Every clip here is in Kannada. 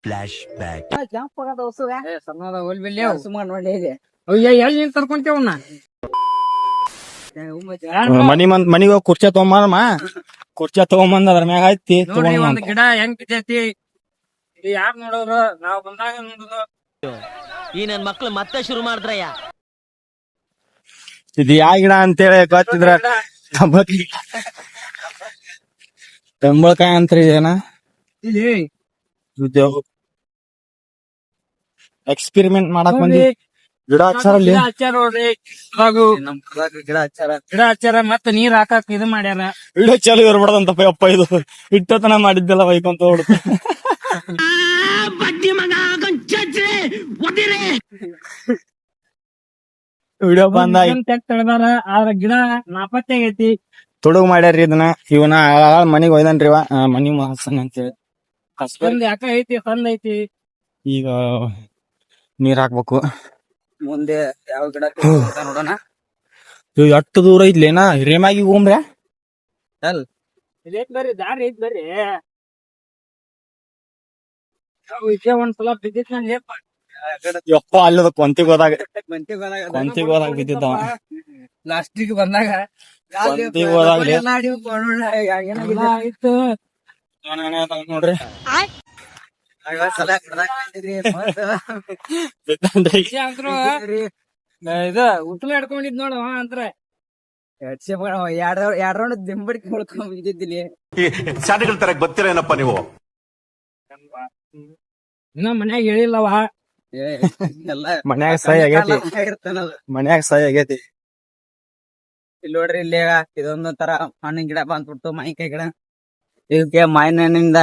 Flash back. ಜಂಪ್ ಆಗದ ಹೊಸಗ ಸಣ್ಣದ ಹೋಲ್ಬಿಲ್ಲಿ ಸುಮಾರು ನೋಡಿ ಇದೆ ಅಯ್ಯ ಎಲ್ಲಿ ನಿಂತ ತರ್ಕೊಂತೇವನ್ನ ಮನಿಗ್ ಹೋಗಿ ಕುರ್ಚಿ ತಗೊಂಬಾರಮ್ಮ. ಕುರ್ಚಿ ತಗೊಂಬಂದ್ ಅದ್ರ ಮ್ಯಾಗ ಹತ್ತಿ ನೋಡ್ರಿ ಒಂದ್ ಗಿಡ ಹೆಂಗ್ ಬಿದ್ದೈತಿ. ಇದು ಯಾರ್ ನೋಡೋರು ನಾವ್ ಬಂದಾಗ ನೋಡುದು. ಈ ನನ್ ಮಕ್ಳು ಮತ್ತೆ ಶುರು ಮಾಡಿದ್ರಯ್ಯ. ಇದು ಯಾ ಗಿಡ ಅಂತೇಳಿ ಗೊತ್ತಿದ್ರ ತಂಬಳಕಾಯಿ ಅಂತ್ರಿ ಏನ ಇಲ್ಲಿ ಎಕ್ಸ್ಪೆರಿಮೆಂಟ್ ಮಾಡಕ್ ಬಂದಿ ಗಿಡ ಹಚ್ಚಾರಲ್ಲಿ. ಗಿಡ ಹಚ್ಚಾರ ನೋಡ್ರಿ ಹಾಗೂ ನಮ್ ಗಿಡ ಹಚ್ಚಾರ ಗಿಡ ಹಚ್ಚಾರ ಮತ್ತ ನೀರ್ ಹಾಕಕ್ ಇದು ಮಾಡ್ಯಾರ. ವಿಡಿಯೋ ಚಾಲು ಇರ್ಬಾರ್ದಂತಪ್ಪ ಅಪ್ಪ ಇದು ಇಟ್ಟತನ ಮಾಡಿದ್ದೆಲ್ಲ ಬೈಕೊಂತ ಹೊಡ್ತು. ವಿಡಿಯೋ ಬಂದ ತೆಗ್ದಾರ ಆದ್ರ ಗಿಡ ನಾಪತ್ತೆ ಆಗೈತಿ. ತುಡುಗ್ ಮಾಡ್ಯಾರ್ರಿ ಇದನ್ನ. ಇವನ ಮನಿಗ್ ಒಯ್ದನ್ರಿ ಇವ ಮನಿ ಹಾಸನ್ ಅಂತೇಳಿ. ಒಂದ್ ಯಾಕ ಐತಿ ಸಂದ್ ಐತಿ. ಈಗ ನೀರ್ ಹಾಕ್ಬೇಕು. ಮುಂದೆ ಯಾವ ಗಿಡ ನೋಡೋಣ. ಇವ್ ಎಷ್ಟು ದೂರ ಐತ್ಲೇನಾ ಹಿರೇಮಾಗಿ ಹೋಗ್ರೆ ಇದೇತ್ ಬರ್ರಿ ದಾರಿ ಐತ್ ಬರ್ರಿ. ಇದೇ ಒಂದ್ಸಲ ಬಿದ್ದಿತ್ ನನ್ ಲೇಪ. ಯಪ್ಪ ಅಲ್ಲದ ಕೊಂತಿಗ್ ಹೋದಾಗ ಬಿದ್ದಿದ್ದವ. ಲಾಸ್ಟಿಗೆ ಬಂದಾಗ ಕೊಂತಿಗ್ ಹೋದಾಗ್ಲಿ ಆಯ್ತು ನೋಡ್ರಿ ಅಂದ್ರು ಇದು ಉತ್ಲ ಹಿಡ್ಕೊಂಡಿದ್ ನೋಡವ ಅಂತ್ರ ಎರಡ್ ರೌಂಡ್ ದಿಂಬಡಿಕೆ ಹೊಡ್ಕೊಂಡ್ ಬಿದ್ದಿದ್ದೀನಿ. ಶಾಲೆಗಳ ತರ ಗೊತ್ತಿರೇನಪ್ಪ ನೀವು. ಇನ್ನ ಮನ್ಯಾಗ ಹೇಳಿಲ್ಲವ. ಮನ್ಯಾಗ ಸಹಿ ಆಗೈತಿ. ಮನ್ಯಾಗ ಸಹಿ ಆಗೈತಿ. ಇಲ್ಲಿ ನೋಡ್ರಿ ಇಲ್ಲಿ ಇದೊಂದು ತರ ಹಣ್ಣಿನ ಗಿಡ ಬಂದ್ಬಿಟ್ಟು ಮಾವಿನಕಾಯಿ ಗಿಡ. ಇದಕ್ಕೆ ಮಾವಿನ ಹಣ್ಣಿಂದ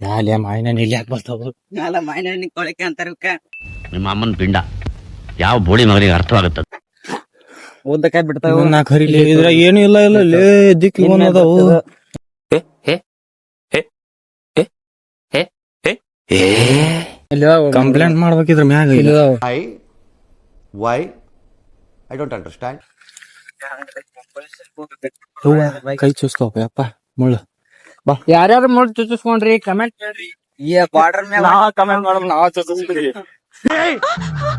ಯಾಲೆ ಮಾವಿನ ಹಣ್ಣು ಇಲ್ಲಿ ಯಾಕೆ ಬರ್ತಾವ? ಮಾವಿನ ಹಣ್ಣಿನ ಕೊಳಕೆ ಅಂತಾರ ಇವಕ್ಕ. ನಿಮ್ಮ ಅಮ್ಮನ ಪಿಂಡ ಯಾವ ಬೋಳಿ ಮಗನಿಗೆ ಅರ್ಥವಾಗುತ್ತದೆ. ಉದ್ದಕಾಯಿ ಬಿಡ್ತಾವ. ನಾ ಕರಿಲಿ ಇದ್ರ ಏನು ಇಲ್ಲ ಇಲ್ಲ ಲೇ ದಿಕ್ಕಿ ಅದಾವು. ಕಂಪ್ಲೇಂಟ್ ಮಾಡ್ಬೇಕಿದ್ರ ಮ್ಯಾಗ ವೈ ಐ ಡೋಂಟ್ ಅಂಡರ್ಸ್ಟ್ಯಾಂಡ್. ಕೈ ಚೂಸ್ಕೋಪ ಯಪ್ಪ ಮುಳ್ಳು. ಯಾರ್ಯಾರು ನೋಡಿ ಚುಚ್ಚಿಸ್ಕೊಂಡ್ರಿ ಕಮೆಂಟ್ ಮಾಡ್ರಿ. ಈ ಬಾರ್ಡರ್ ಮೇಲೆ ನಾವ್ ಕಮೆಂಟ್ ಮಾಡೋದು ನಾವ್ ಚೂಸ್ತೀವಿ.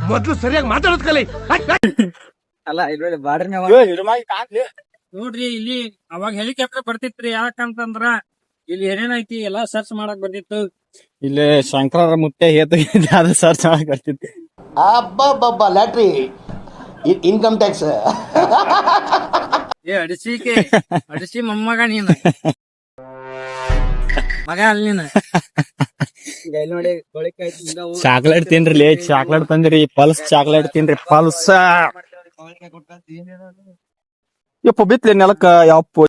ಮೊದ್ಲು ಸರಿಯಾಗಿ ಮಾತಾಡೋದ್ ಕಲಿ. ಅಲ್ಲ ಇಲ್ಲಿ ಬಾರ್ಡರ್ ಮೇಲೆ ನೋಡ್ರಿ ಇಲ್ಲಿ ಅವಾಗ ಹೆಲಿಕಾಪ್ಟರ್ ಬರ್ತಿತ್ರಿ. ಯಾಕಂತಂದ್ರ ಇಲ್ಲಿ ಏನೇನೈತಿ ಎಲ್ಲಾ ಸರ್ಚ್ ಮಾಡಕ್ ಬರ್ತಿತ್ತು. ಇಲ್ಲಿ ಶಂಕರ ಮುತ್ತೆ ಹೇತು ಅದ ಸರ್ಚ್ ಮಾಡಕ್ ಬರ್ತಿತ್ತು. ಅಬ್ಬಬ್ಬಬ್ಬ ಲ್ಯಾಟ್ರಿ ಇನ್ಕಮ್ ಟ್ಯಾಕ್ಸ್. ಅಡಿಸಿ ಮೊಮ್ಮಗ ನೀನು ಮಗ ಅಲ್ಲಿ ನೀನು. ನೋಡಿ ಕೊಳಿಕಾಯಿ ಚಾಕ್ಲೇಟ್ ತಿನ್ರಿ ಚಾಕ್ಲೇಟ್ ತಂದಿರಿ. ಪಲ್ಸ್ ಚಾಕ್ಲೇಟ್ ತಿನ್ರಿ ಪಲ್ಸ್. ಯಪ್ಪ ಬಿತ್ಲೆ ನೆಲಕ್ಕ ಯಪ್ಪ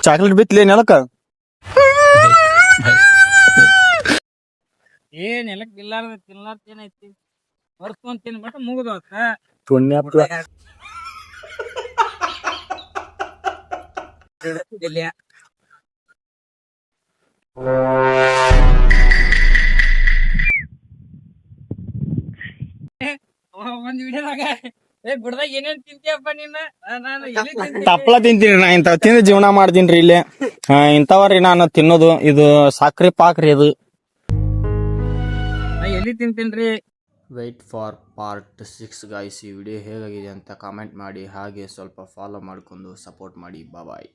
ಚಾಕ್ಲೇಟ್ ಬಿತ್ಲೆ ನೆಲಕ್ಕ. ನೆಲಕ್ ಬಿಲ್ಲಾರ್ದ ತಿನ್ಲಾರ್ದ ಏನೈತಿ ಹೊರ್ಸ್ಕೊಂಡ್ ತಿನ್ಬಿಟ್ಟು ಮುಗಿದು ಇಲ್ಲಿ ಒಂದ್ ವಿಡಿಯೋದಾಗ ಗುಡ್ದಾಗ ಏನೇನ್ ತಿಂತೀಯಪ್ಪ ನೀನ. ನಾನು ಎಲ್ಲಿ ತಿಂತೀನಿ? ತಪ್ಪಲ ತಿಂತೀನಿ ನಾ. ಇಂತಾವ್ ತಿಂದು ಜೀವನ ಮಾಡ್ತೀನ್ರಿ ಇಲ್ಲಿ. ಇಂಥವ್ರಿ ನಾನು ತಿನ್ನೋದು. ಇದು ಸಕ್ರಿ ಪಾಕ್ರಿ ಇದು. ನಾ ಎಲ್ಲಿ ತಿಂತೀನ್ರಿ. Wait for part 6 guys. ಈ ವಿಡಿಯೋ ಹೇಗಾಗಿದೆ ಅಂತ ಕಾಮೆಂಟ್ ಮಾಡಿ, ಹಾಗೆ ಸ್ವಲ್ಪ ಫಾಲೋ ಮಾಡಿಕೊಂಡು ಸಪೋರ್ಟ್ ಮಾಡಿ. ಬಾಯ್.